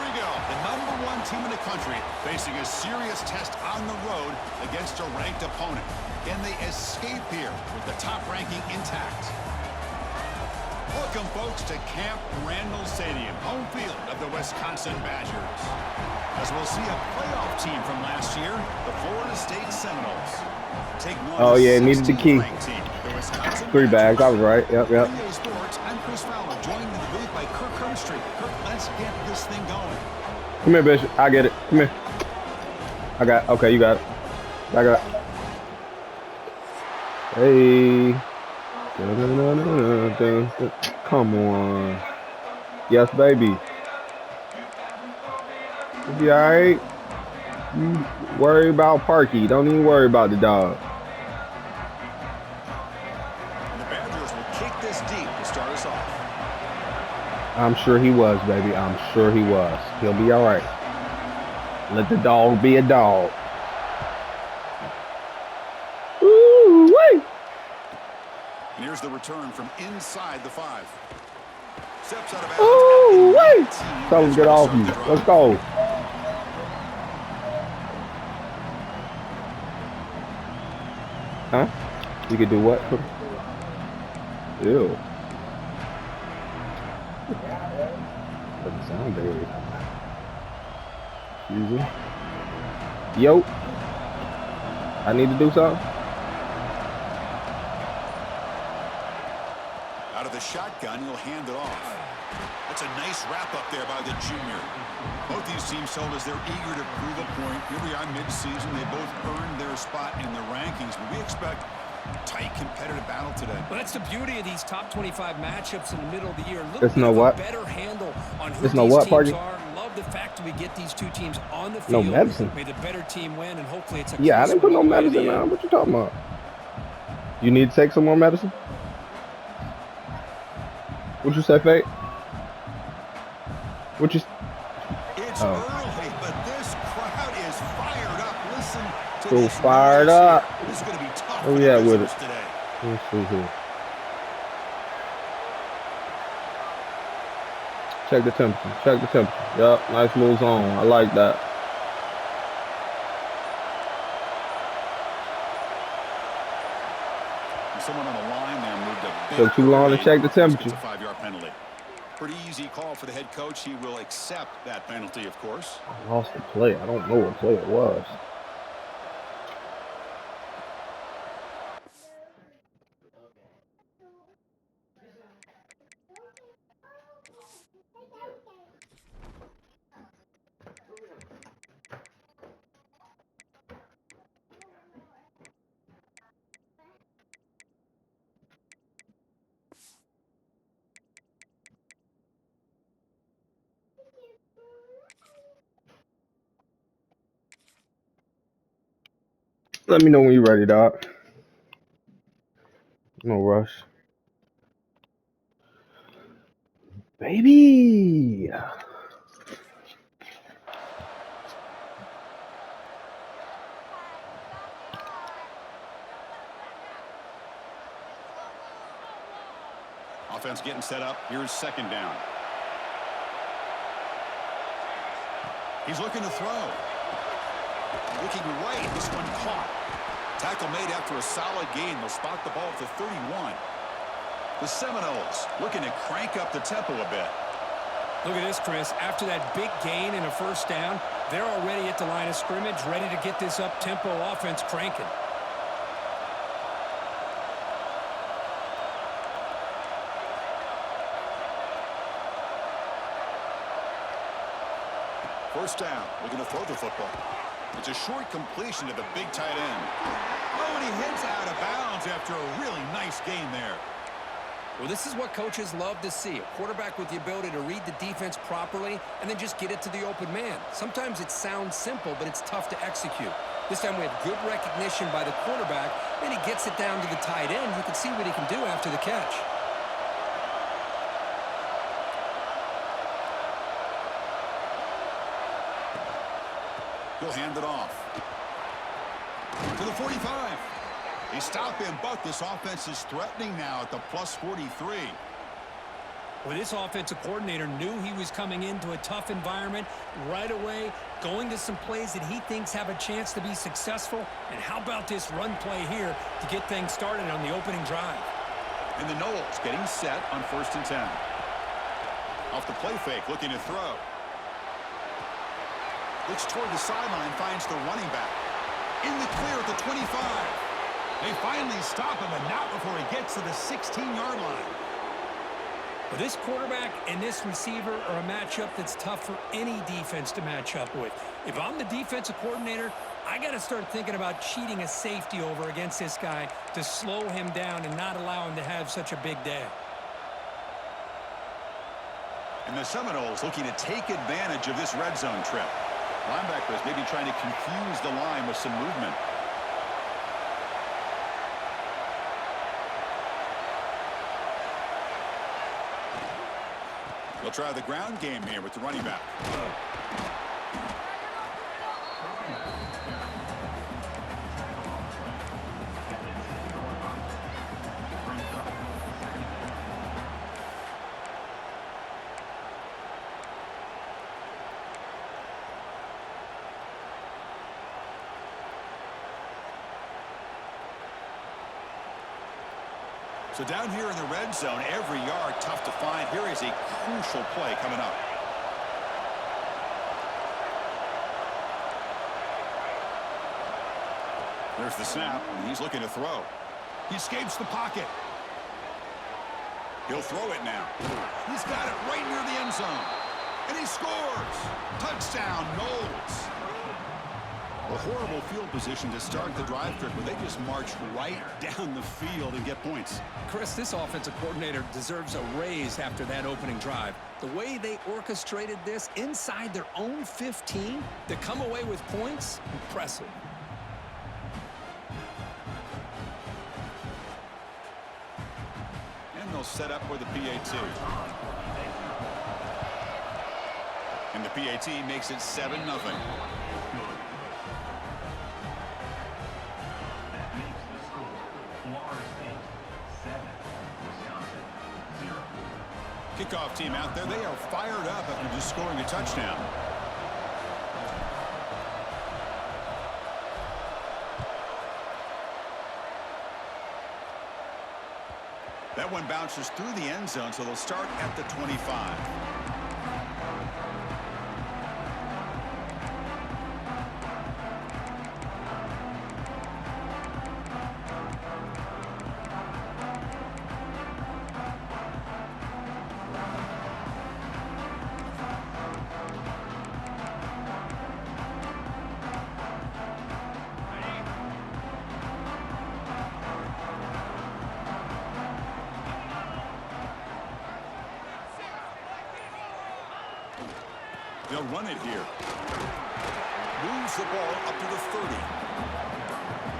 we go. The #1 team in the country facing a serious test on the road against a ranked opponent. Can they escape here with the top ranking intact? Welcome, folks, to Camp Randall Stadium, home field of the Wisconsin Badgers. As we'll see a playoff team from last year, the Florida State Seminoles. Oh, yeah, needed the key. 3 bags. I was right. Yep. Sports, I'm Chris Fowler, joined in the booth by Kirk Herbstreit. Kirk, let's get this thing going. Come here, Bishop. I get it. Come here. I got it. Okay, you got it. I got it. Hey. Come on. Yes, baby. You'll be all right. You worry about Parky. Don't even worry about the dog. The Badgers will kick this deep to start us off. I'm sure he was, baby. I'm sure he was. He'll be all right. Let the dog be a dog. Ooh-wee. And here's the return from inside the 5. Steps out of bounds. Ooh-wee. Tell him get off you. Let's go. Huh? You could do what? Ew. Doesn't sound very. Easy. Yo. I need to do something. Out of the shotgun, he'll hand it off. That's a nice wrap up there by the junior. Both these teams told us they're eager to prove a point. Here we are mid-season. They both earned their spot in the rankings, but we expect a tight competitive battle today. Well, that's the beauty of these top 25 matchups in the middle of the year. A little There's bit no of what? a better handle on who There's these no what, teams Parky? are. Love the fact that we get these two teams on the No field. medicine. May the better team win, and hopefully it's a Yeah, I close didn't put no one all the way to medicine the on. end. What you talking about? You need to take some more medicine? What you say, Fate? What you? It's early, but this crowd is fired up. Listen to So this fired noise up. here. This is going to be tough Oh, for yeah, the with visitors it. today. Let's see here. Check the temperature. Check the temperature. Yup, nice little zone. I like that. Someone on the line there moved a bit. Took too long to check the Gets temperature. a 5-yard penalty. Pretty easy call for the head coach. He will accept that penalty, of course. I lost the play. I don't know what play it was. Let me know when you're ready, dog. No rush. Baby! Offense getting set up. Here's second down. He's looking to throw. Looking right. This one caught. Tackle made after a solid gain. They'll spot the ball at the 31. The Seminoles looking to crank up the tempo a bit. Look at this, Chris. After that big gain and a first down, they're already at the line of scrimmage, ready to get this up-tempo offense cranking. First down. Looking to throw the football. It's a short completion to the big tight end. Oh, and he hits out of bounds after a really nice gain there. Well, this is what coaches love to see. A quarterback with the ability to read the defense properly and then just get it to the open man. Sometimes it sounds simple, but it's tough to execute. This time we have good recognition by the quarterback. Then he gets it down to the tight end. You can see what he can do after the catch. He'll hand it off. To the 45. They stop him, but this offense is threatening now at the plus 43. Well, this offensive coordinator knew he was coming into a tough environment right away, going to some plays that he thinks have a chance to be successful. And how about this run play here to get things started on the opening drive? And the Knowles getting set on 1st and 10. Off the play fake, looking to throw. Looks toward the sideline, finds the running back. In the clear at the 25. They finally stop him, and not before he gets to the 16-yard line. Well, this quarterback and this receiver are a matchup that's tough for any defense to match up with. If I'm the defensive coordinator, I got to start thinking about cheating a safety over against this guy to slow him down and not allow him to have such a big day. And the Seminoles looking to take advantage of this red zone trip. Linebackers maybe trying to confuse the line with some movement. They'll try the ground game here with the running back. So down here in the red zone, every yard tough to find. Here is a crucial play coming up. There's the snap, and he's looking to throw. He escapes the pocket. He'll throw it now. He's got it right near the end zone. And he scores! Touchdown, Knowles! A horrible field position to start the drive, Kirk, but they just march right down the field and get points. Chris, this offensive coordinator deserves a raise after that opening drive. The way they orchestrated this inside their own 15 to come away with points, impressive. And they'll set up for the PAT. And the PAT makes it 7-0. Kickoff team out there. They are fired up after just scoring a touchdown. That one bounces through the end zone, so they'll start at the 25. They'll run it here. Moves the ball up to the 30.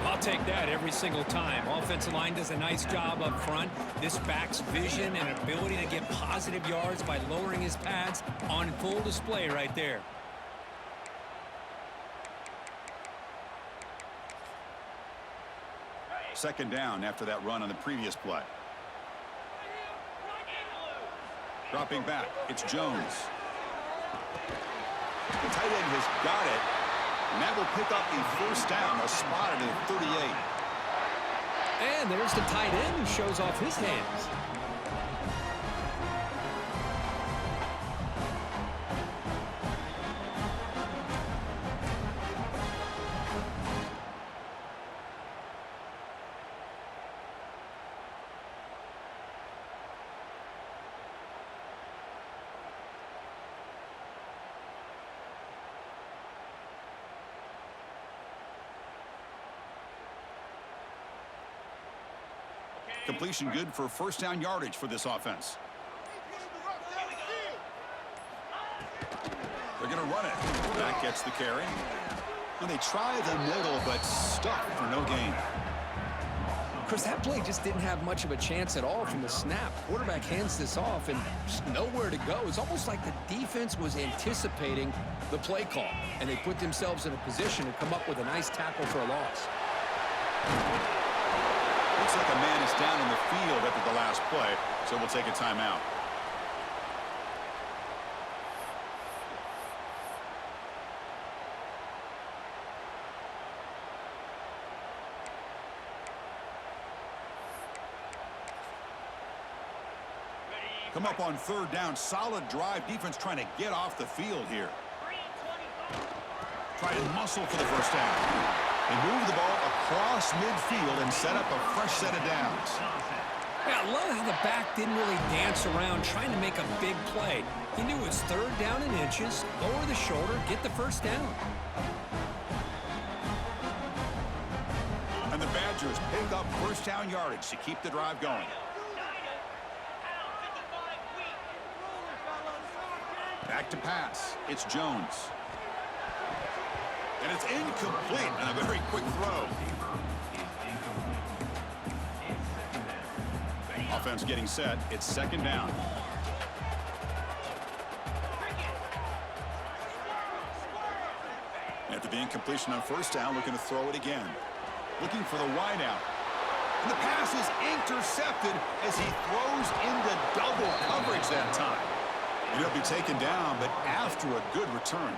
I'll take that every single time. Offensive line does a nice job up front. This back's vision and ability to get positive yards by lowering his pads on full display right there. Second down after that run on the previous play. Dropping back, it's Jones. The tight end has got it, and that will pick up a first down. They'll spot it at 38. And there's the tight end who shows off his hands. Completion good for first down yardage for this offense. They're going to run it. That gets the carry. And they try the middle, but stuck for no gain. Chris, that play just didn't have much of a chance at all from the snap. Quarterback hands this off and just nowhere to go. It's almost like the defense was anticipating the play call, and they put themselves in a position to come up with a nice tackle for a loss. Looks like a man is down in the field after the last play, so we'll take a timeout. Come up on third down. Solid drive. Defense trying to get off the field here. Try and muscle for the first down. They move the ball across midfield and set up a fresh set of downs. Yeah, I love how the back didn't really dance around trying to make a big play. He knew it was third down in inches, lower the shoulder, get the first down. And the Badgers pick up first down yardage to keep the drive going. Back to pass. It's Jones. And it's incomplete and a very quick throw. Offense getting set. It's second down. After the incompletion on first down, looking to throw it again. Looking for the wide out. And the pass is intercepted as he throws into double coverage that time. He'll be taken down, but after a good return.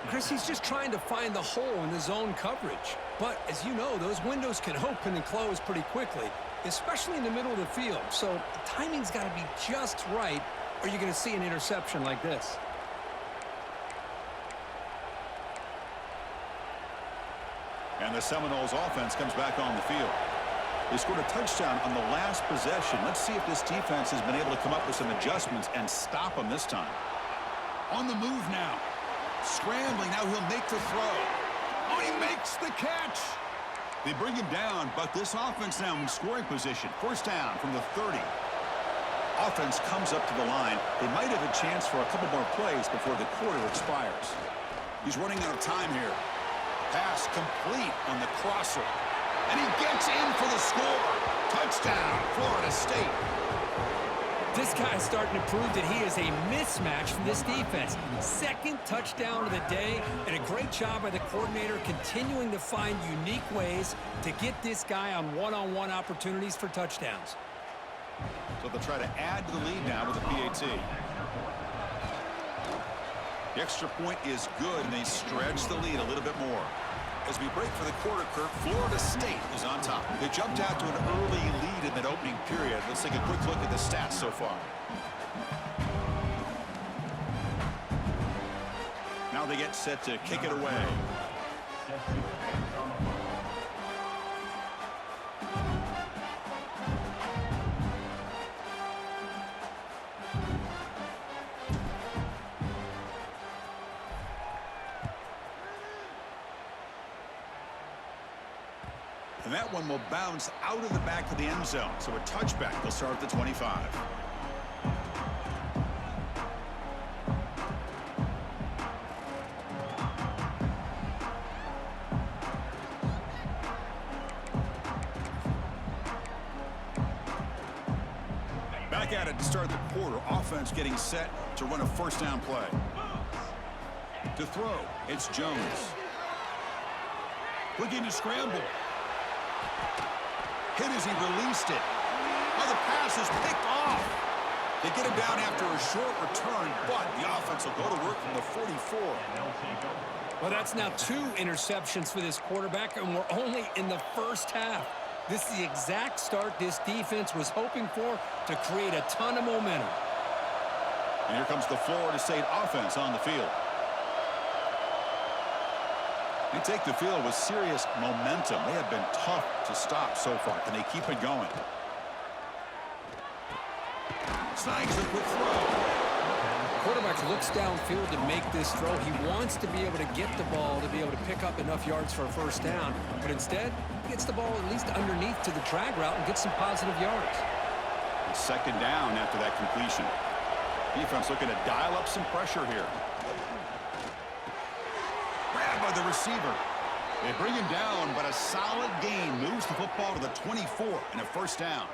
Chris, he's just trying to find the hole in the zone coverage. But as you know, those windows can open and close pretty quickly, especially in the middle of the field. So the timing's got to be just right, or you're going to see an interception like this. And the Seminoles offense comes back on the field. They scored a touchdown on the last possession. Let's see if this defense has been able to come up with some adjustments and stop them this time. On the move now. Scrambling, now he'll make the throw. Oh, he makes the catch. They bring him down, but this offense now in scoring position. First down from the 30. Offense comes up to the line. They might have a chance for a couple more plays before the quarter expires. He's running out of time here. Pass complete on the crosser. And he gets in for the score. Touchdown, Florida State. This guy's starting to prove that he is a mismatch for this defense. Second touchdown of the day, and a great job by the coordinator continuing to find unique ways to get this guy on one-on-one opportunities for touchdowns. So they'll try to add to the lead now with the PAT. The extra point is good, and they stretch the lead a little bit more. As we break for the quarter, Kurt, Florida State is on top. They jumped out to an early lead in that opening period. Let's take a quick look at the stats so far. Now they get set to kick it away. And that one will bounce out of the back of the end zone. So a touchback. They'll start at the 25. Back at it to start the quarter. Offense getting set to run a first down play. To throw, it's Jones. Looking to scramble. Hit as he released it. Oh, the pass is picked off. They get him down after a short return, but the offense will go to work from the 44. Well, that's now 2 interceptions for this quarterback, and we're only in the first half. This is the exact start this defense was hoping for to create a ton of momentum. And here comes the Florida State offense on the field. They take the field with serious momentum. They have been tough to stop so far. Can they keep it going? Snags a quick throw. Quarterback looks downfield to make this throw. He wants to be able to get the ball to be able to pick up enough yards for a first down. But instead, he gets the ball at least underneath to the drag route and gets some positive yards. Second down after that completion. Defense looking to dial up some pressure here. By the receiver. They bring him down, but a solid gain moves the football to the 24 and a first down.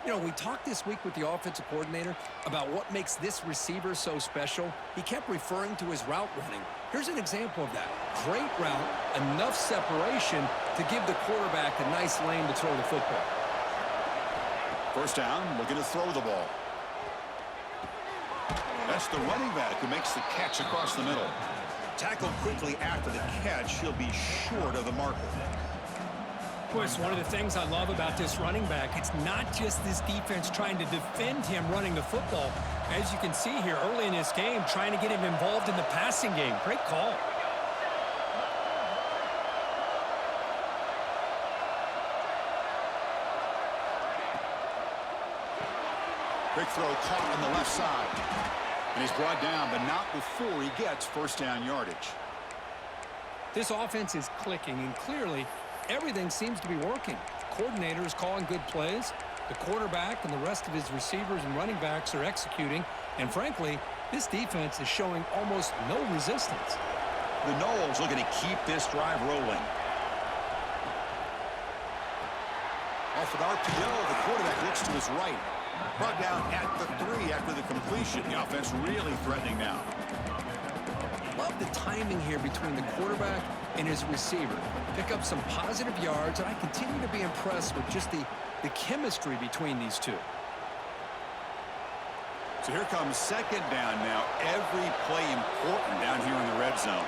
You know, we talked this week with the offensive coordinator about what makes this receiver so special. He kept referring to his route running. Here's an example of that. Great route, enough separation to give the quarterback a nice lane to throw the football. First down, looking to throw the ball. That's the running back who makes the catch across the middle. Tackled quickly after the catch. He'll be short of the marker. Boy, it's one of the things I love about this running back. It's not just this defense trying to defend him running the football. As you can see here early in this game, trying to get him involved in the passing game. Great call. Quick throw caught on the left side. And he's brought down, but not before he gets first down yardage. This offense is clicking, and clearly everything seems to be working. The coordinator is calling good plays. The quarterback and the rest of his receivers and running backs are executing. And frankly, this defense is showing almost no resistance. The Noles looking to keep this drive rolling. Off an RPO, the quarterback looks to his right. Brought down at the 3 after the completion. The offense really threatening now. Love the timing here between the quarterback and his receiver. Pick up some positive yards, and I continue to be impressed with just the chemistry between these two. So here comes second down now. Every play important down here in the red zone.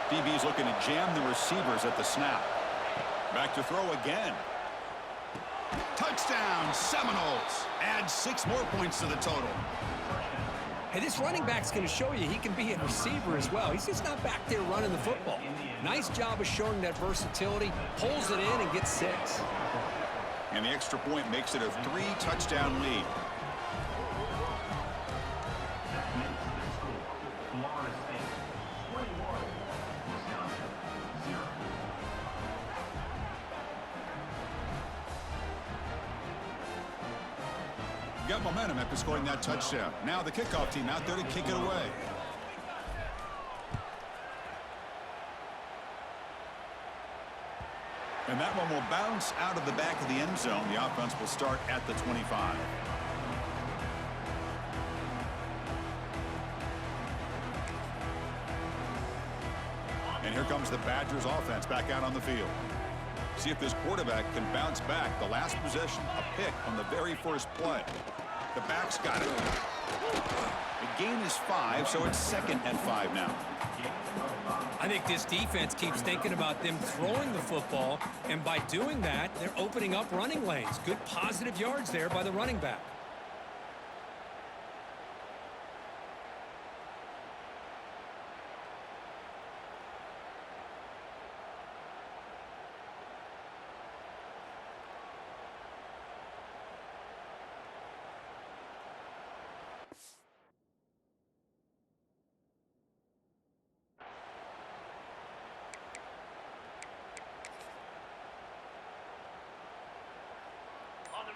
DB's looking to jam the receivers at the snap. Back to throw again. Touchdown, Seminoles. Add 6 more points to the total. Hey, this running back's going to show you he can be a receiver as well. He's just not back there running the football. Nice job of showing that versatility. Pulls it in and gets 6. And the extra point makes it a 3-touchdown lead. Got momentum after scoring that touchdown. Now the kickoff team out there to kick it away. And that one will bounce out of the back of the end zone. The offense will start at the 25. And here comes the Badgers offense back out on the field. See if this quarterback can bounce back. The last possession, a pick on the very first play. The back's got it. The gain is 5, so it's second and 5 now. I think this defense keeps thinking about them throwing the football, and by doing that, they're opening up running lanes. Good positive yards there by the running back.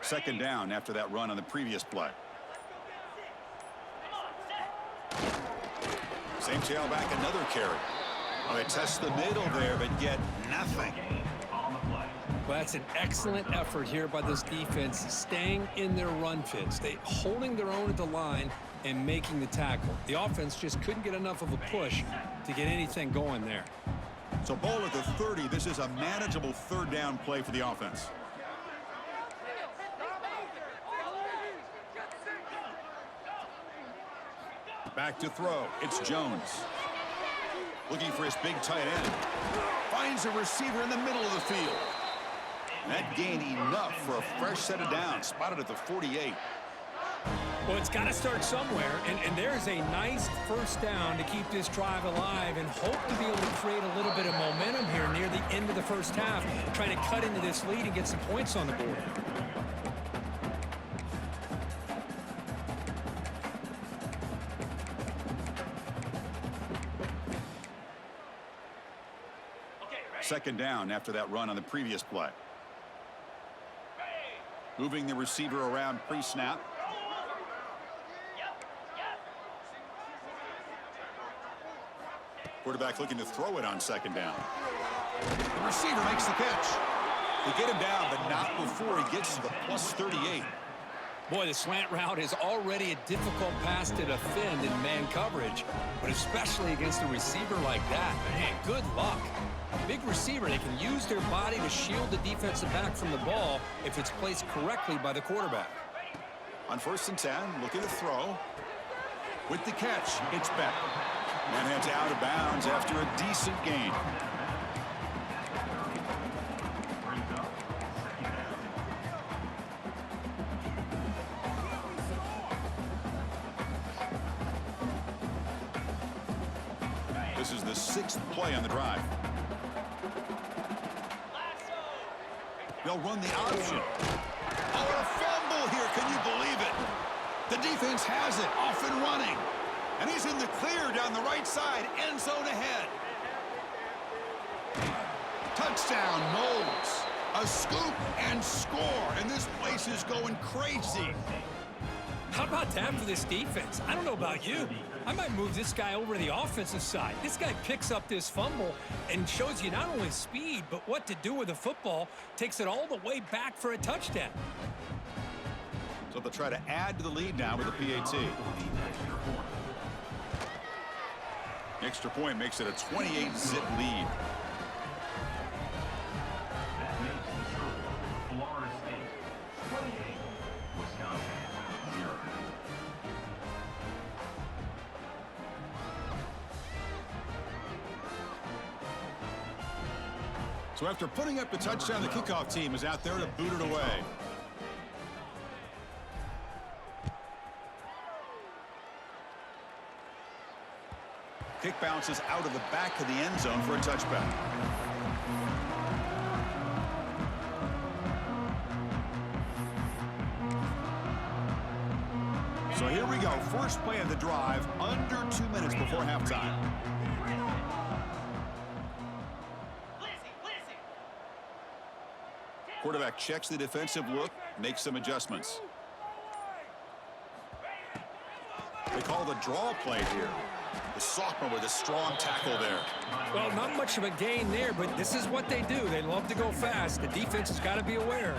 Second down after that run on the previous play. Same tailback, another carry. Well, they test the middle there, but get nothing. Well, that's an excellent effort here by this defense, staying in their run fits. They holding their own at the line and making the tackle. The offense just couldn't get enough of a push to get anything going there. So ball at the 30. This is a manageable third down play for the offense. Back to throw. It's Jones. Looking for his big tight end. Finds a receiver in the middle of the field. That gained enough for a fresh set of downs. Spotted at the 48. Well, it's got to start somewhere, and there's a nice first down to keep this drive alive and hope to be able to create a little bit of momentum here near the end of the first half, trying to cut into this lead and get some points on the board. Second down after that run on the previous play. Moving the receiver around pre-snap. Quarterback looking to throw it on second down. The receiver makes the catch. They get him down, but not before he gets to the plus 38. Boy, the slant route is already a difficult pass to defend in man coverage, but especially against a receiver like that. Man, good luck. Big receiver, they can use their body to shield the defensive back from the ball if it's placed correctly by the quarterback. On 1st and 10, looking to throw. With the catch, it's Beck. And heads out of bounds after a decent gain. This is the 6th play on the drive. They'll run the option. Oh, a fumble here. Can you believe it? The defense has it, off and running. And he's in the clear down the right side, end zone ahead. Touchdown, Knowles. A scoop and score, and this place is going crazy. How about that for this defense? I don't know about you. I might move this guy over to the offensive side. This guy picks up this fumble and shows you not only speed, but what to do with the football. Takes it all the way back for a touchdown. So they'll try to add to the lead now with a PAT. Extra point makes it a 28-zip lead. Florida State 28, Wisconsin 0. So after putting up the touchdown, the kickoff team is out there to boot it away. Kick bounces out of the back of the end zone for a touchback. So here we go. First play of the drive, under 2 minutes before halftime. Quarterback checks the defensive look, makes some adjustments. They call the draw play here. The sophomore with a strong tackle there. Well, not much of a gain there, but this is what they do. They love to go fast. The defense has got to be aware.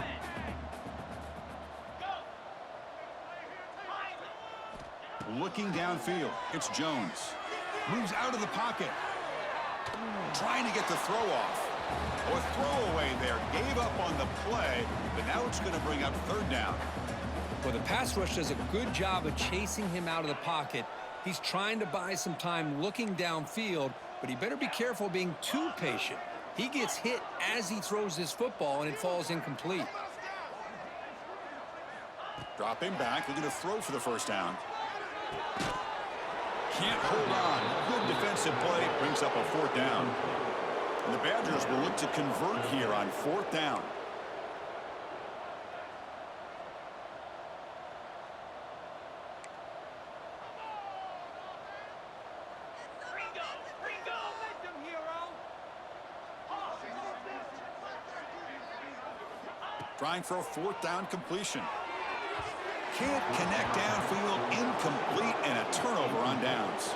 Looking downfield, it's Jones. Moves out of the pocket. Trying to get the throw off. Oh, a throwaway there. Gave up on the play, but now it's going to bring up third down. Well, the pass rush does a good job of chasing him out of the pocket. He's trying to buy some time looking downfield, but he better be careful being too patient. He gets hit as he throws this football, and it falls incomplete. Dropping back, looking to throw for the first down. Can't hold on. Good defensive play, brings up a fourth down. And the Badgers will look to convert here on fourth down. Trying for a fourth down completion. Can't connect downfield, incomplete, and a turnover on downs.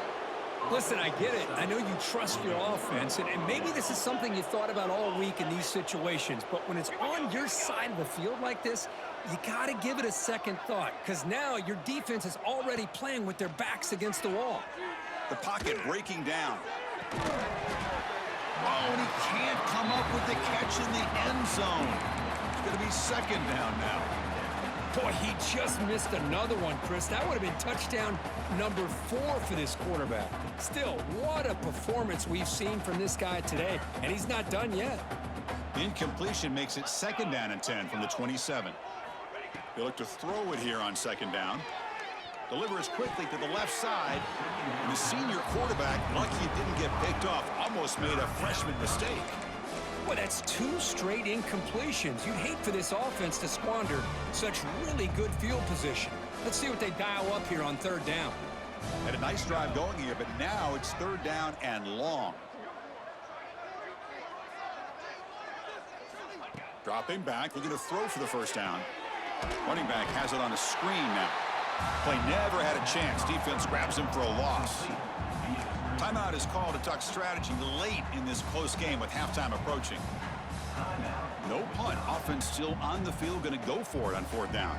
Listen, I get it. I know you trust your offense, and maybe this is something you thought about all week in these situations, but when it's on your side of the field like this, you got to give it a second thought, because now your defense is already playing with their backs against the wall. The pocket breaking down. Oh, and he can't come up with the catch in the end zone. It's going to be second down now. Boy, he just missed another one, Chris. That would have been touchdown number 4 for this quarterback. Still, what a performance we've seen from this guy today, and he's not done yet. Incompletion makes it second down and 10 from the 27. They look to throw it here on second down. Delivers quickly to the left side. And the senior quarterback, lucky it didn't get picked off, almost made a freshman mistake. Well, that's 2 straight incompletions. You'd hate for this offense to squander such really good field position. Let's see what they dial up here on third down. Had a nice drive going here, but now it's third down and long. Dropping back, looking to throw for the first down. Running back has it on a screen now. Play never had a chance. Defense grabs him for a loss. Timeout is called to talk strategy late in this close game with halftime approaching. No punt. Offense still on the field, going to go for it on fourth down.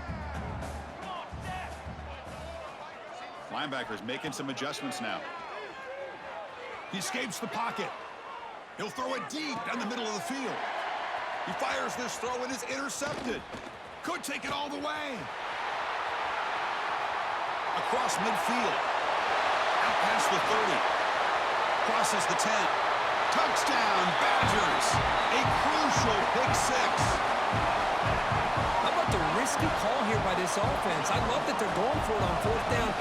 Linebackers making some adjustments now. He escapes the pocket. He'll throw it deep down the middle of the field. He fires this throw and is intercepted. Could take it all the way. Across midfield. Out past the 30. Crosses the 10. Touchdown, Badgers. A crucial pick six. How about the risky call here by this offense? I love that they're going for it on fourth down.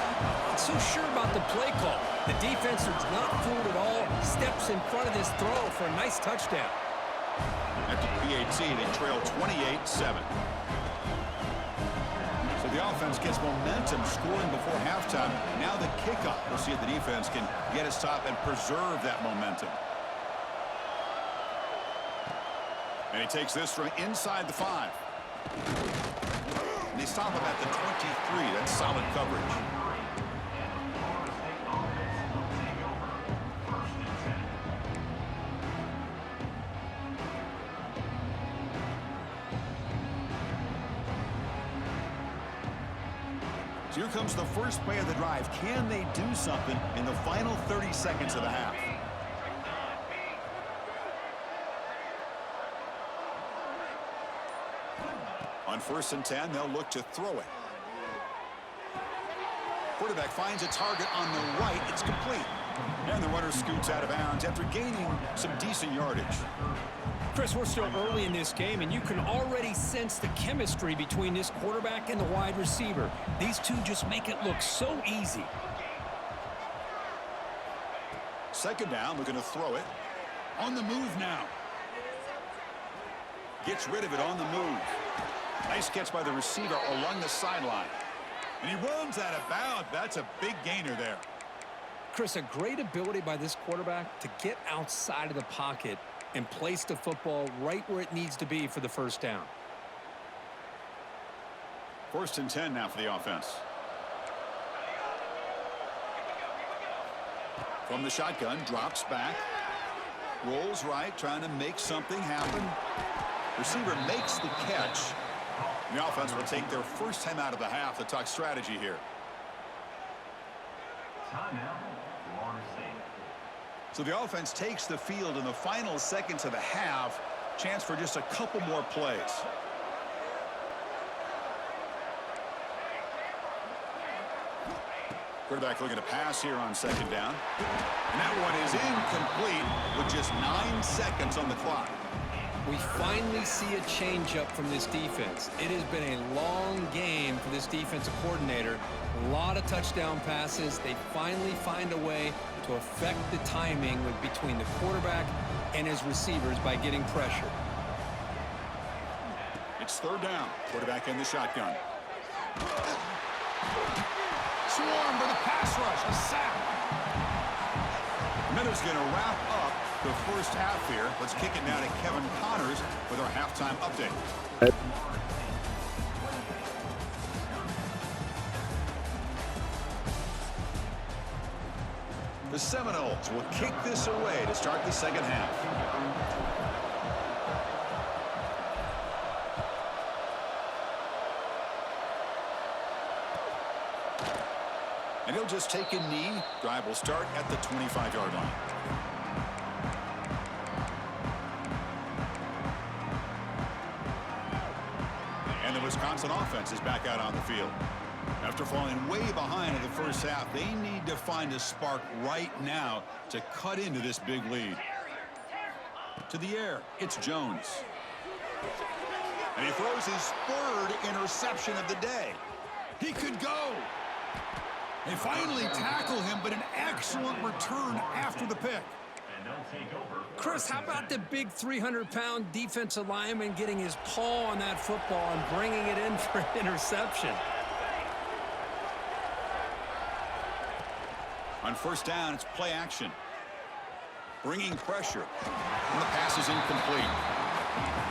Not so sure about the play call. The defense is not fooled at all. Steps in front of this throw for a nice touchdown. At the PAT, they trail 28-7. So the offense gets momentum scoring before halftime. Now the kickoff. We'll see if the defense can get a stop and preserve that momentum. And he takes this from inside the 5. And they stop him at the 23. That's solid coverage. So here comes the first play of the drive. Can they do something in the final 30 seconds of the half? On 1st and 10, they'll look to throw it. Quarterback finds a target on the right. It's complete. And the runner scoots out of bounds after gaining some decent yardage. Chris, we're still early in this game, and you can already sense the chemistry between this quarterback and the wide receiver. These two just make it look so easy. 2nd down, looking to throw it. On the move now. Gets rid of it on the move. Nice catch by the receiver along the sideline. And he runs out of bounds. That's a big gainer there. Chris, a great ability by this quarterback to get outside of the pocket and place the football right where it needs to be for the 1st down. 1st and 10 now for the offense. From the shotgun, drops back. Rolls right, trying to make something happen. Receiver makes the catch. The offense will take their first time out of the half to talk strategy here. So the offense takes the field in the final seconds of the half. Chance for just a couple more plays. Quarterback looking to pass here on 2nd down. And that one is incomplete with just 9 seconds on the clock. We finally see a changeup from this defense. It has been a long game for this defensive coordinator. A lot of touchdown passes. They finally find a way to affect the timing between the quarterback and his receivers by getting pressure. It's 3rd down. Quarterback in the shotgun. Swarm for the pass rush. A sack. Miller's going to wrap up the first half here. Let's kick it now to Kevin Connors with our halftime update. The Seminoles will kick this away to start the 2nd half. And he'll just take a knee. Drive will start at the 25-yard line. And the Wisconsin offense is back out on the field. After falling way behind in the first half, they need to find a spark right now to cut into this big lead. To the air, it's Jones. And he throws his 3rd interception of the day. He could go. They finally tackle him, but an excellent return after the pick. Chris, how about the big 300-pound defensive lineman getting his paw on that football and bringing it in for an interception? On 1st down, it's play action. Bringing pressure. And the pass is incomplete.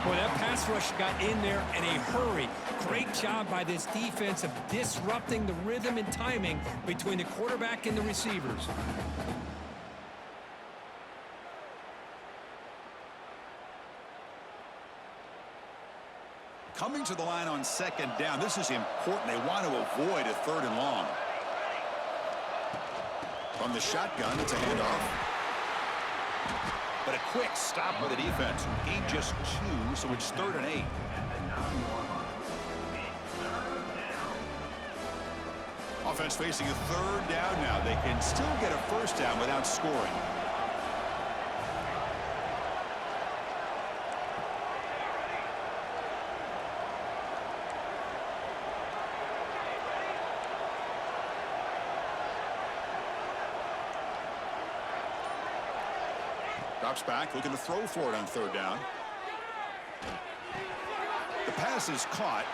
Boy, that pass rush got in there in a hurry. Great job by this defense of disrupting the rhythm and timing between the quarterback and the receivers. Coming to the line on 2nd down. This is important. They want to avoid a 3rd and long. From the shotgun, it's a handoff. But a quick stop by the defense. Gain just 2, so it's 3rd and 8. Offense facing a third down now. They can still get a first down without scoring. Drops back, looking to throw for it on third down. The pass is caught.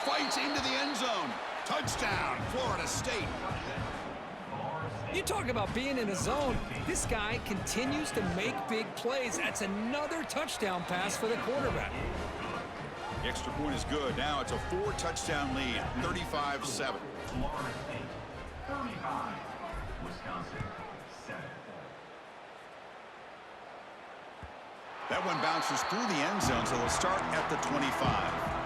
Fights into the end zone. Touchdown, Florida State. You talk about being in a zone. This guy continues to make big plays. That's another touchdown pass for the quarterback. The extra point is good. Now it's a 4-touchdown lead, 35-7. Florida State, 35. Wisconsin, 7. That one bounces through the end zone, so they'll start at the 25.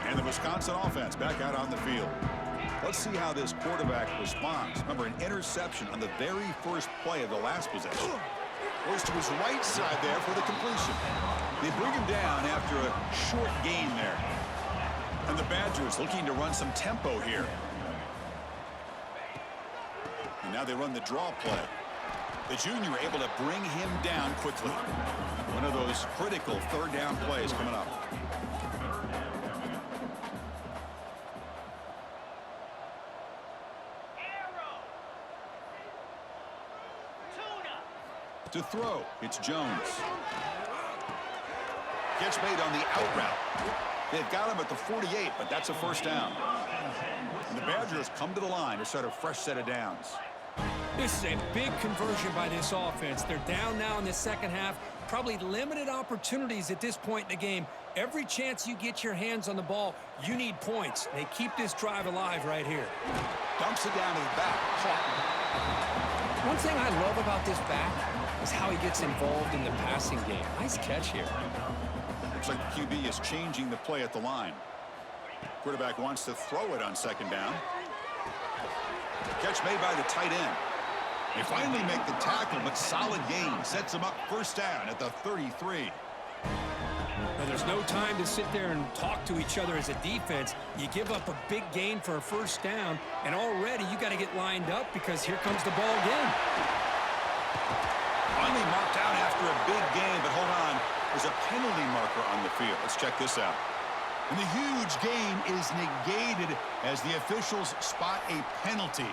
And the Wisconsin offense back out on the field. Let's see how this quarterback responds. Remember, an interception on the very first play of the last possession. Goes to his right side there for the completion. They bring him down after a short gain there. And the Badgers looking to run some tempo here. And now they run the draw play. The junior able to bring him down quickly. One of those critical third down plays coming up. To throw, it's Jones. Catch made on the out route. They've got him at the 48, but that's a first down. And the Badgers come to the line to start a fresh set of downs. This is a big conversion by this offense. They're down now in the second half. Probably limited opportunities at this point in the game. Every chance you get your hands on the ball, you need points. They keep this drive alive right here. Dumps it down to the back. One thing I love about this back is how he gets involved in the passing game. Nice catch here. Looks like the QB is changing the play at the line. Quarterback wants to throw it on second down. Catch made by the tight end. They finally make the tackle, but solid gain. Sets them up first down at the 33. Now, there's no time to sit there and talk to each other as a defense. You give up a big gain for a first down, and already you got to get lined up because here comes the ball again. Finally marked out after a big gain, but hold on. There's a penalty marker on the field. Let's check this out. And the huge gain is negated as the officials spot a penalty.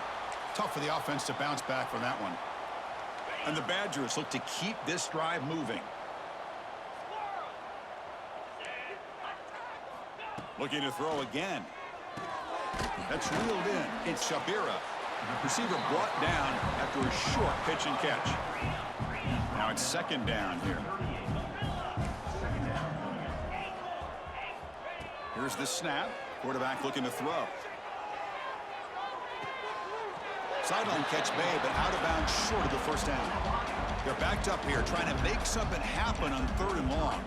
Tough for the offense to bounce back from that one. And the Badgers look to keep this drive moving. Looking to throw again. That's reeled in. It's Shabira. Receiver brought down after a short pitch and catch. Now it's second down here. Here's the snap. Quarterback looking to throw. Sideline catch made, but out of bounds short of the first down. They're backed up here trying to make something happen on third and long.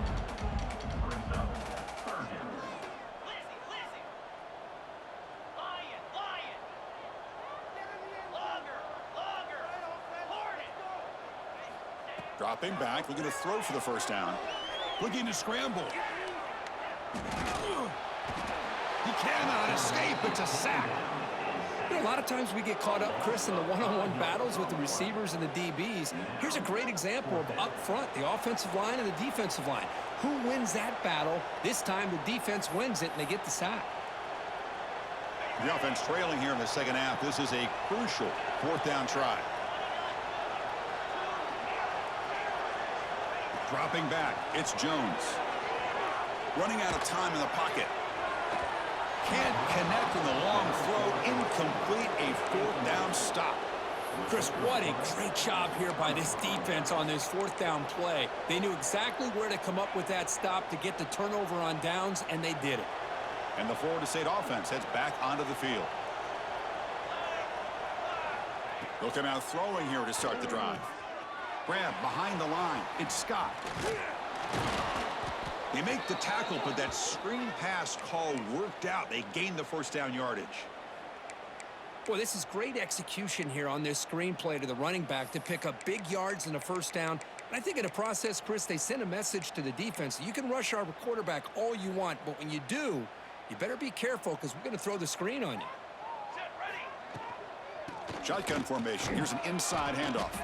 Dropping back, looking to throw for the first down. Looking to scramble. He cannot escape. It's a sack. You know, a lot of times we get caught up, Chris, in the one-on-one battles with the receivers and the DBs. Here's a great example of up front, the offensive line and the defensive line. Who wins that battle? This time the defense wins it, and they get the sack. The offense trailing here in the second half. This is a crucial fourth down try. Dropping back, it's Jones. Running out of time in the pocket. Can't connect in the long throw. Incomplete, a fourth down stop. Chris, what a great job here by this defense on this fourth down play. They knew exactly where to come up with that stop to get the turnover on downs, and they did it. And the Florida State offense heads back onto the field. They'll come out throwing here to start the drive. Grab behind the line. It's Scott. They make the tackle, but that screen pass call worked out. They gain the first down yardage. Well, this is great execution here on this screenplay to the running back to pick up big yards and a first down. And I think in the process, Chris, they send a message to the defense. You can rush our quarterback all you want, but when you do, you better be careful because we're going to throw the screen on you. Shotgun formation. Here's an inside handoff.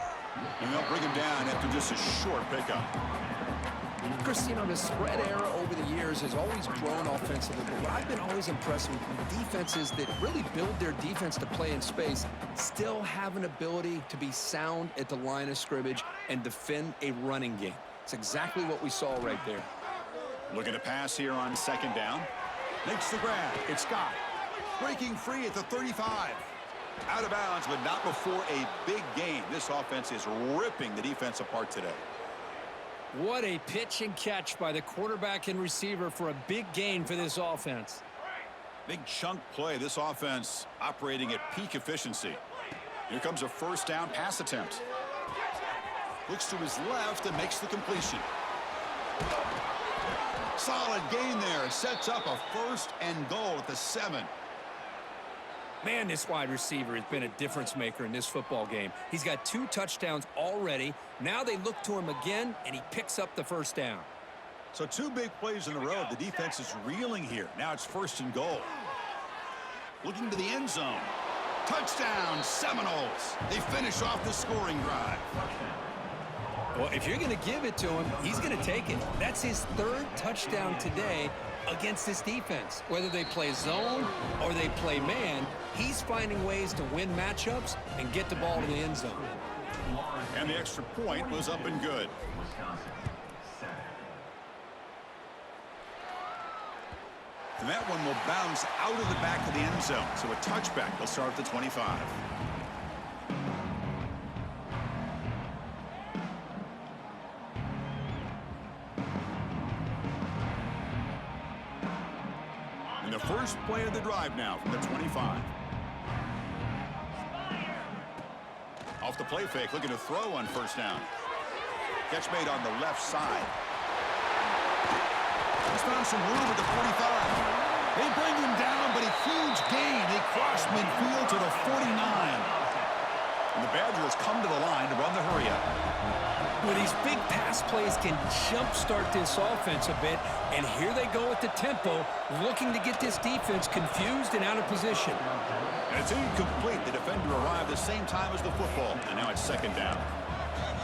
And they'll bring him down after just a short pickup. Chris, you know, the spread era over the years has always grown offensively, but what I've been always impressed with defenses that really build their defense to play in space still have an ability to be sound at the line of scrimmage and defend a running game. It's exactly what we saw right there. Looking to pass here on second down. Makes the grab. It's Scott. Breaking free at the 35. Out of bounds, but not before a big gain. This offense is ripping the defense apart today. What a pitch and catch by the quarterback and receiver for a big gain for this offense. Big chunk play. This offense operating at peak efficiency. Here comes a first down pass attempt. Looks to his left and makes the completion. Solid gain there. Sets up a first and goal at the 7. Man, this wide receiver has been a difference maker in this football game. He's got 2 touchdowns already. Now they look to him again, and he picks up the first down. So 2 big plays in a row. The defense is reeling here. Now it's first and goal. Looking to the end zone. Touchdown, Seminoles. They finish off the scoring drive. Well, if you're going to give it to him, he's going to take it. That's his 3rd touchdown today against this defense. Whether they play zone or they play man, he's finding ways to win matchups and get the ball to the end zone. And the extra point was up and good. Wisconsin, 7. And that one will bounce out of the back of the end zone. So a touchback. They'll start at the 25. And the first play of the drive now from the 25. Off the play fake, looking to throw on first down. Catch made on the left side. He's found some room at the 45. They bring him down, but a huge gain. They cross midfield to the 49. And the Badgers come to the line to run the hurry-up. Well, these big pass plays can jumpstart this offense a bit, and here they go at the tempo, looking to get this defense confused and out of position. And it's incomplete. The defender arrived the same time as the football, and now it's second down.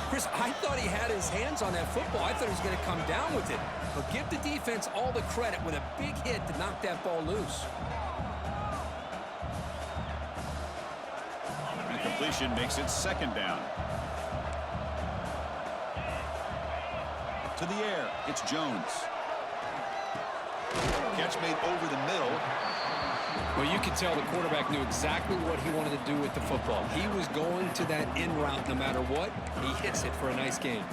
Chris, I thought he had his hands on that football. I thought he was going to come down with it. But give the defense all the credit with a big hit to knock that ball loose. And completion makes it second down. To the air, it's Jones. Catch made over the middle. Well, you could tell the quarterback knew exactly what he wanted to do with the football. He was going to that in route no matter what. He hits it for a nice gain.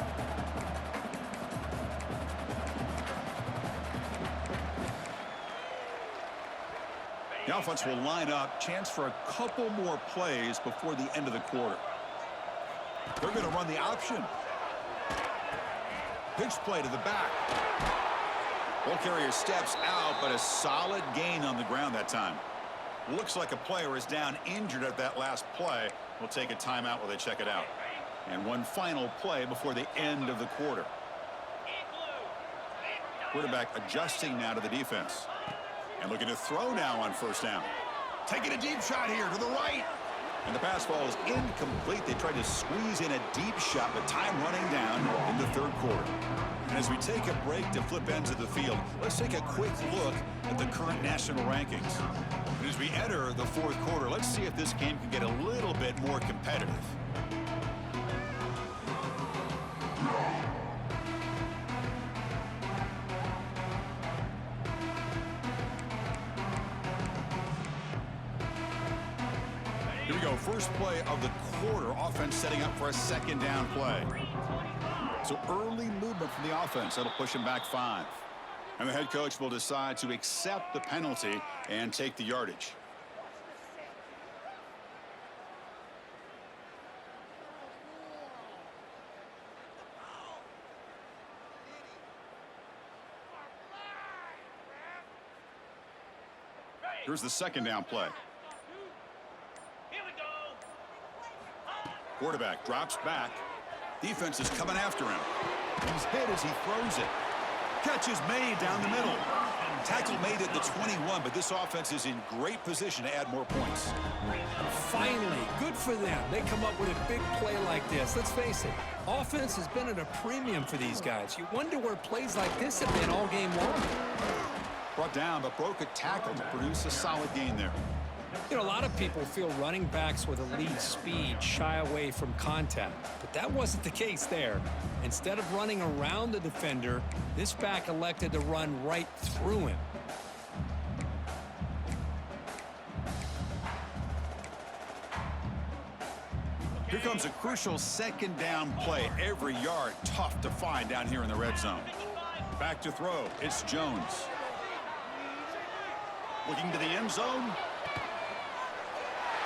The offense will line up. Chance for a couple more plays before the end of the quarter. They're going to run the option. Pitch play to the back. Ball carrier steps out, but a solid gain on the ground that time. Looks like a player is down injured at that last play. We'll take a timeout while they check it out. And one final play before the end of the quarter. Quarterback adjusting now to the defense. And looking to throw now on first down. Taking a deep shot here to the right. And the pass ball is incomplete. They tried to squeeze in a deep shot, but time running down in the third quarter. And as we take a break to flip ends of the field, let's take a quick look at the current national rankings. And as we enter the fourth quarter, let's see if this game can get a little bit more competitive. Here we go, first play of the quarter. Offense setting up for a second down play. So early movement from the offense. That'll push him back 5. And the head coach will decide to accept the penalty and take the yardage. Here's the second down play. Quarterback drops back. Defense is coming after him. He's hit as he throws it. Catch is made down the middle. Tackle made at the 21, but this offense is in great position to add more points. Finally, good for them. They come up with a big play like this. Let's face it, offense has been at a premium for these guys. You wonder where plays like this have been all game long. Brought down, but broke a tackle to produce a solid gain there. You know, a lot of people feel running backs with elite speed shy away from contact, but that wasn't the case there. Instead of running around the defender, this back elected to run right through him. Here comes a crucial second down play. Every yard tough to find down here in the red zone. Back to throw. It's Jones. Looking to the end zone.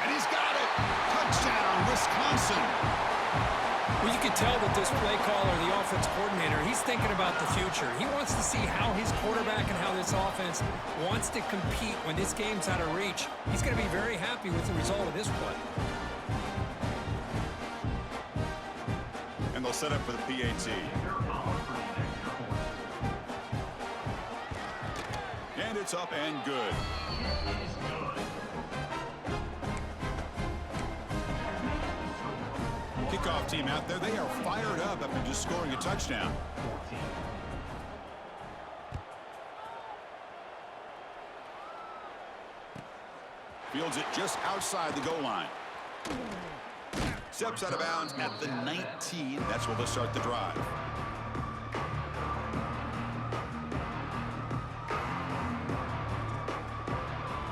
And he's got it. Touchdown, Wisconsin. Well, you can tell that this play caller, the offense coordinator, he's thinking about the future. He wants to see how his quarterback and how this offense wants to compete when this game's out of reach. He's going to be very happy with the result of this play. And they'll set up for the PAT. And it's up and good. Kickoff team out there, they are fired up after just scoring a touchdown. Fields it just outside the goal line. Steps out of bounds at the 19. That's where they'll start the drive.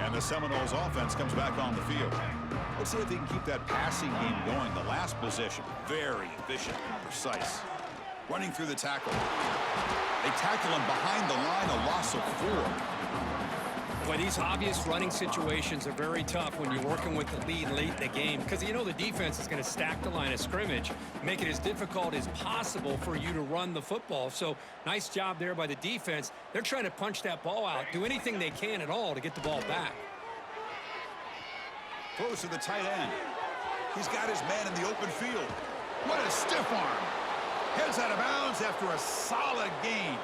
And the Seminoles offense comes back on the field. Let's see if they can keep that passing game going. The last possession, very efficient and precise. Running through the tackle. They tackle him behind the line, a loss of 4. Boy, these obvious running situations are very tough when you're working with the lead late in the game because you know the defense is going to stack the line of scrimmage, make it as difficult as possible for you to run the football. So nice job there by the defense. They're trying to punch that ball out, do anything they can at all to get the ball back. Throws to the tight end. He's got his man in the open field. What a stiff arm. Heads out of bounds after a solid gain.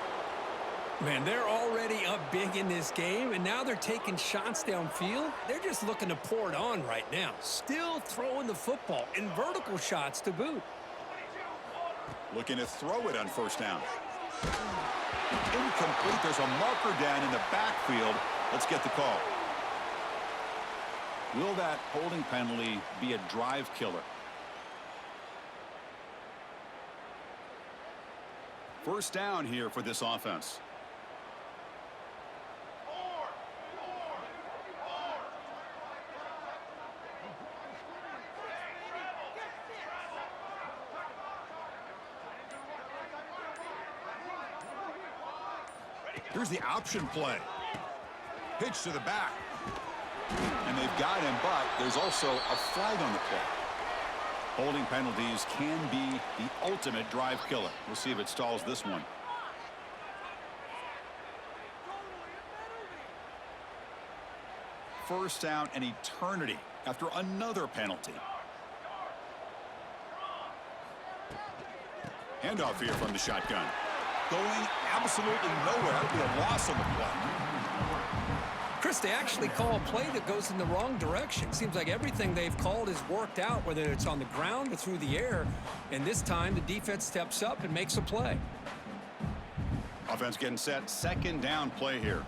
Man, they're already up big in this game, and now they're taking shots downfield. They're just looking to pour it on right now. Still throwing the football, and vertical shots to boot. Looking to throw it on first down. Incomplete. There's a marker down in the backfield. Let's get the call. Will that holding penalty be a drive killer? First down here for this offense. Here's the option play. Pitch to the back. And they've got him, but there's also a flag on the play. Holding penalties can be the ultimate drive killer. We'll see if it stalls this one. First down an eternity after another penalty. Handoff here from the shotgun. Going absolutely nowhere. That would be a loss on the play. Chris, they actually call a play that goes in the wrong direction. Seems like everything they've called has worked out, whether it's on the ground or through the air. And this time, the defense steps up and makes a play. Offense getting set. Second down play here.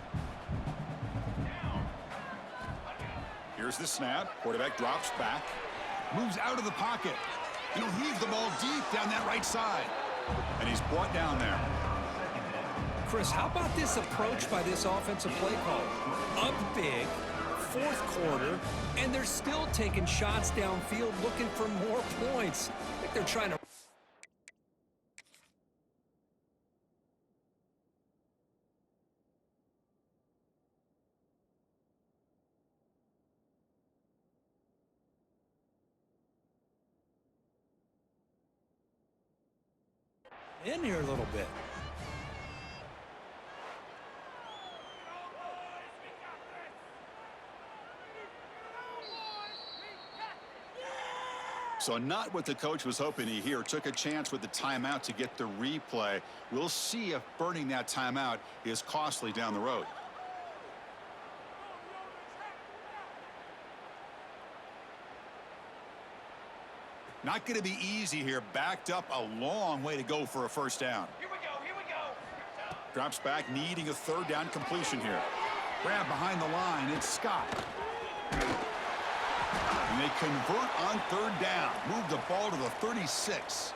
Here's the snap. Quarterback drops back. Moves out of the pocket. He'll heave the ball deep down that right side. And he's brought down there. Chris, how about this approach by this offensive play caller? Up big, fourth quarter, and they're still taking shots downfield looking for more points. I think they're trying to... in here a little bit. So not what the coach was hoping to hear. Took a chance with the timeout to get the replay. We'll see if burning that timeout is costly down the road. Not going to be easy here. Backed up a long way to go for a first down. Here we go, here we go. Drops back, needing a third down completion here. Grab behind the line. It's Scott. And they convert on third down. Move the ball to the 36.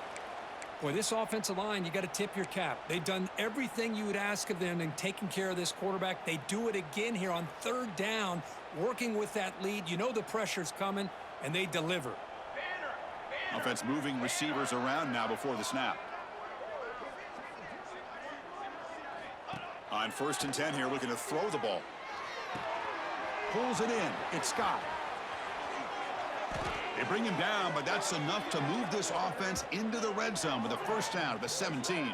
Boy, this offensive line, you got to tip your cap. They've done everything you would ask of them in taking care of this quarterback. They do it again here on third down, working with that lead. You know the pressure's coming, and they deliver. Offense moving receivers around now before the snap. On 1st and 10 here, looking to throw the ball. Pulls it in. It's Scott. They bring him down, but that's enough to move this offense into the red zone with a first down at the 17.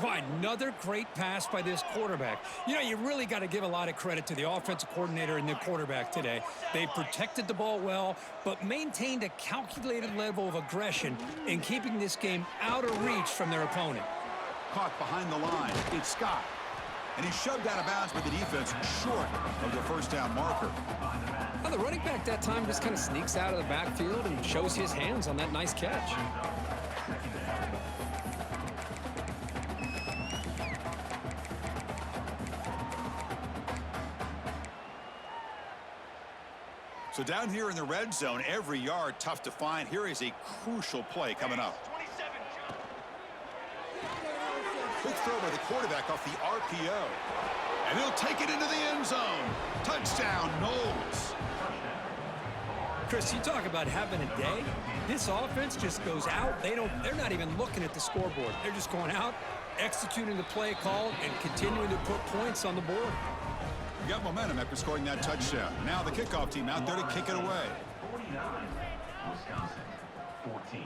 Boy, another great pass by this quarterback. You know, you really got to give a lot of credit to the offensive coordinator and the quarterback today. They protected the ball well, but maintained a calculated level of aggression in keeping this game out of reach from their opponent. Caught behind the line. It's Scott. And he's shoved out of bounds by the defense short of the first down marker. Well, the running back that time just kind of sneaks out of the backfield and shows his hands on that nice catch. So down here in the red zone, every yard tough to find. Here is a crucial play coming up. Quick throw by the quarterback off the RPO. And he'll take it into the end zone. Touchdown, Knowles. Chris, you talk about having a day. This offense just goes out. They're not even looking at the scoreboard. They're just going out, executing the play call, and continuing to put points on the board. You got momentum after scoring that touchdown. Now the kickoff team out there to kick it away. 49, Wisconsin, 14.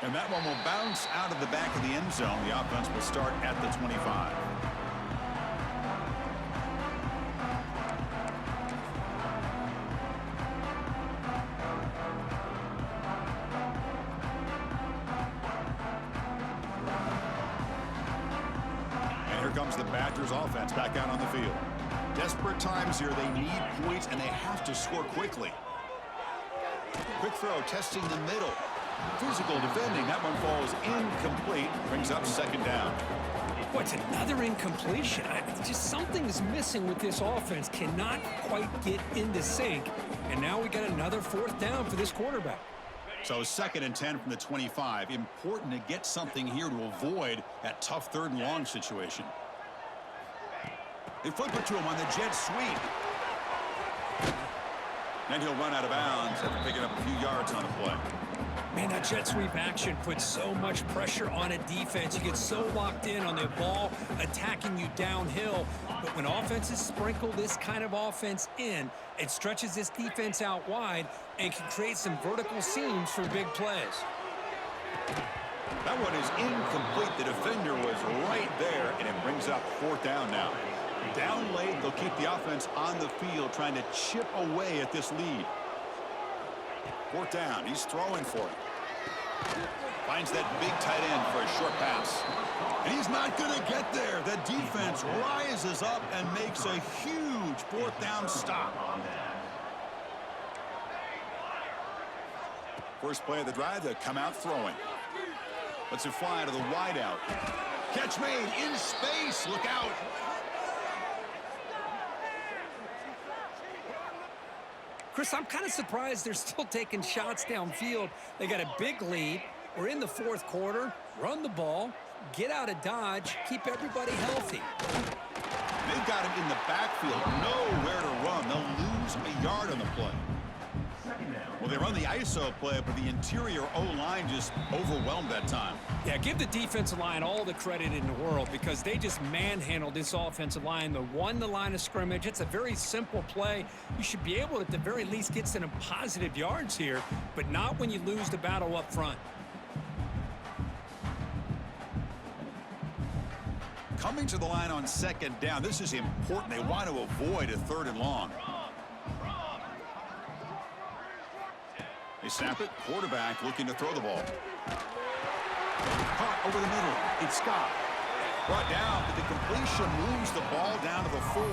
And that one will bounce out of the back of the end zone. The offense will start at the 25. And here comes the Badgers offense back out on the field. Desperate times here. They need points, and they have to score quickly. Quick throw, testing the middle. Physical defending. That one falls incomplete. Brings up second down. What's another incompletion? Just something's missing with this offense. Cannot quite get into sync. And now we got another fourth down for this quarterback. So 2nd and 10 from the 25. Important to get something here to avoid that tough 3rd and long situation. They flip it to him on the jet sweep. Then he'll run out of bounds after picking up a few yards on the play. Man, that jet sweep action puts so much pressure on a defense. You get so locked in on the ball attacking you downhill. But when offenses sprinkle this kind of offense in, it stretches this defense out wide and can create some vertical seams for big plays. That one is incomplete. The defender was right there, and it brings up 4th down now. Down late, they'll keep the offense on the field, trying to chip away at this lead. 4th down. He's throwing for it. Finds that big tight end for a short pass. And he's not going to get there. The defense rises up and makes a huge 4th down stop. First play of the drive, they come out throwing. Lets it fly to the wideout. Catch made in space. Look out. Chris, I'm kind of surprised they're still taking shots downfield. They got a big lead. We're in the 4th quarter. Run the ball, get out of Dodge, keep everybody healthy. They've got him in the backfield. Nowhere to run. They'll lose a yard on the play. Well, they run the ISO play, but the interior O-line just overwhelmed that time. Yeah, give the defensive line all the credit in the world because they just manhandled this offensive line. They won the line of scrimmage. It's a very simple play. You should be able to, at the very least, get some positive yards here, but not when you lose the battle up front. Coming to the line on 2nd down. This is important. They want to avoid a 3rd and long. They snap it. Quarterback looking to throw the ball. Caught over the middle. It's Scott. Brought down, but the completion moves the ball down to the 4.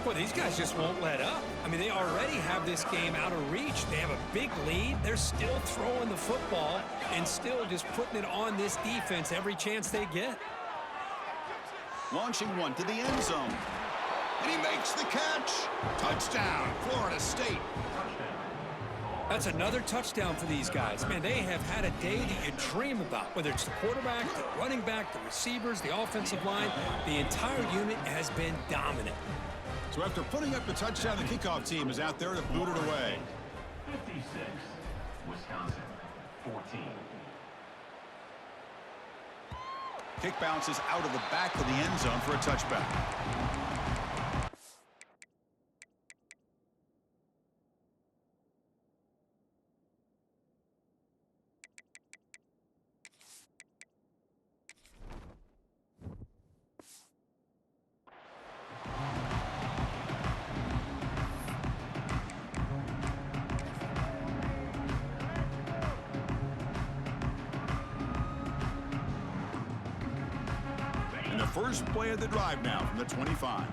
Well, these guys just won't let up. I mean, they already have this game out of reach. They have a big lead. They're still throwing the football and still just putting it on this defense every chance they get. Launching one to the end zone. And he makes the catch. Touchdown, Florida State. That's another touchdown for these guys. Man, they have had a day that you dream about, whether it's the quarterback, the running back, the receivers, the offensive line. The entire unit has been dominant. So after putting up the touchdown, the kickoff team is out there to boot it away. 56, Wisconsin, 14. Kick bounces out of the back of the end zone for a touchback. First play of the drive now from the 25.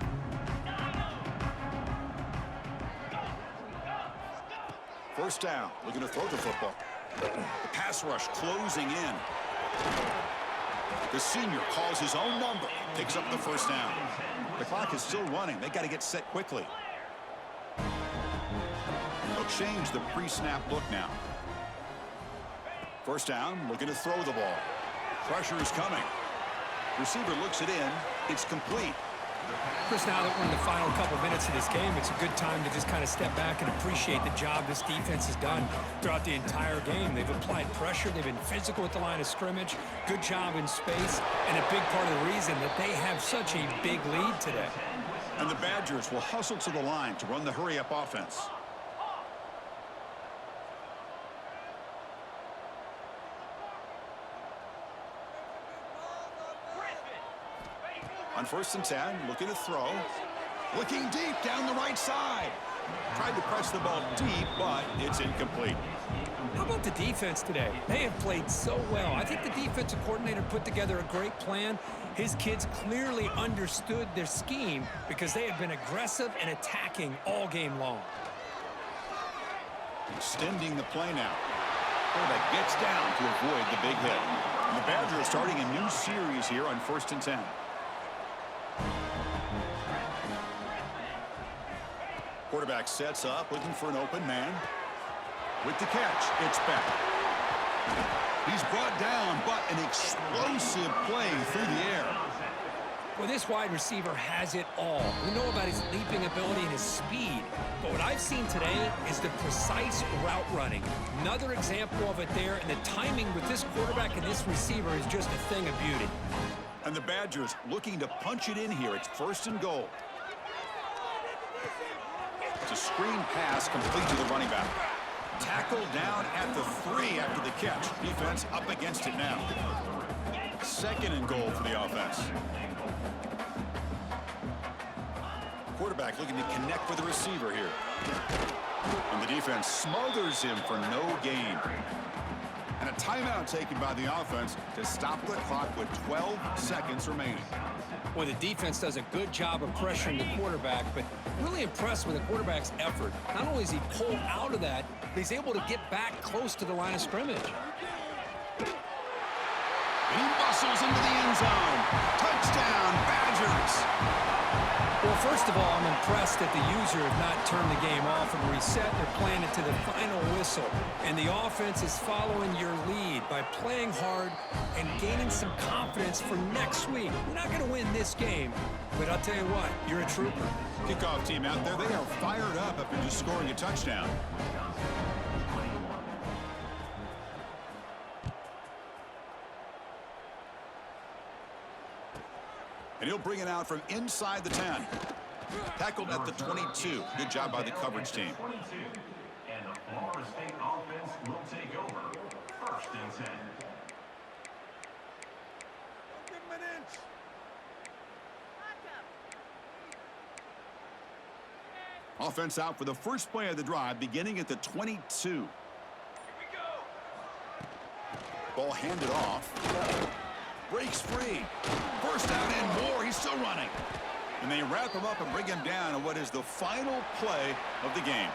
First down, looking to throw the football. The pass rush closing in. The senior calls his own number, picks up the first down. The clock is still running. They got to get set quickly. They'll change the pre-snap look now. First down, looking to throw the ball. Pressure is coming. Receiver looks it in. It's complete. Chris, now that we're in the final couple minutes of this game, it's a good time to just kind of step back and appreciate the job this defense has done throughout the entire game. They've applied pressure. They've been physical at the line of scrimmage. Good job in space. And a big part of the reason that they have such a big lead today. And the Badgers will hustle to the line to run the hurry-up offense. On 1st and 10, looking to throw. Looking deep down the right side. Tried to press the ball deep, but it's incomplete. How about the defense today? They have played so well. I think the defensive coordinator put together a great plan. His kids clearly understood their scheme because they have been aggressive and attacking all game long. Extending the play now. Quarterback gets down to avoid the big hit. And the Badgers are starting a new series here on 1st and 10. Quarterback sets up, looking for an open man. With the catch, it's back. He's brought down, but an explosive play through the air. Well, this wide receiver has it all. We know about his leaping ability and his speed, but what I've seen today is the precise route running. Another example of it there, and the timing with this quarterback and this receiver is just a thing of beauty. And the Badgers looking to punch it in here. It's 1st and goal. It's a screen pass complete to the running back. Tackled down at the 3 after the catch. Defense up against it now. 2nd and goal for the offense. Quarterback looking to connect with the receiver here. And the defense smothers him for no gain. And a timeout taken by the offense to stop the clock with 12 seconds remaining. Well, the defense does a good job of pressuring the quarterback, but really impressed with the quarterback's effort. Not only is he pulled out of that, but he's able to get back close to the line of scrimmage. And he muscles into the end zone. Touchdown, Badgers. Well, first of all, I'm impressed that the user have not turned the game off and reset. They're playing it to the final whistle. And the offense is following your lead by playing hard and gaining some confidence for next week. We're not going to win this game, but I'll tell you what, you're a trooper. Kickoff team out there, they are fired up after just scoring a touchdown. And he'll bring it out from inside the 10. Tackled at the 22. Good job by the coverage team. 22. And the Florida State offense will take over. 1st and 10. Give him an inch. Offense out for the first play of the drive, beginning at the 22. Ball handed off. Breaks free. First down and more. He's still running. And they wrap him up and bring him down on what is the final play of the game.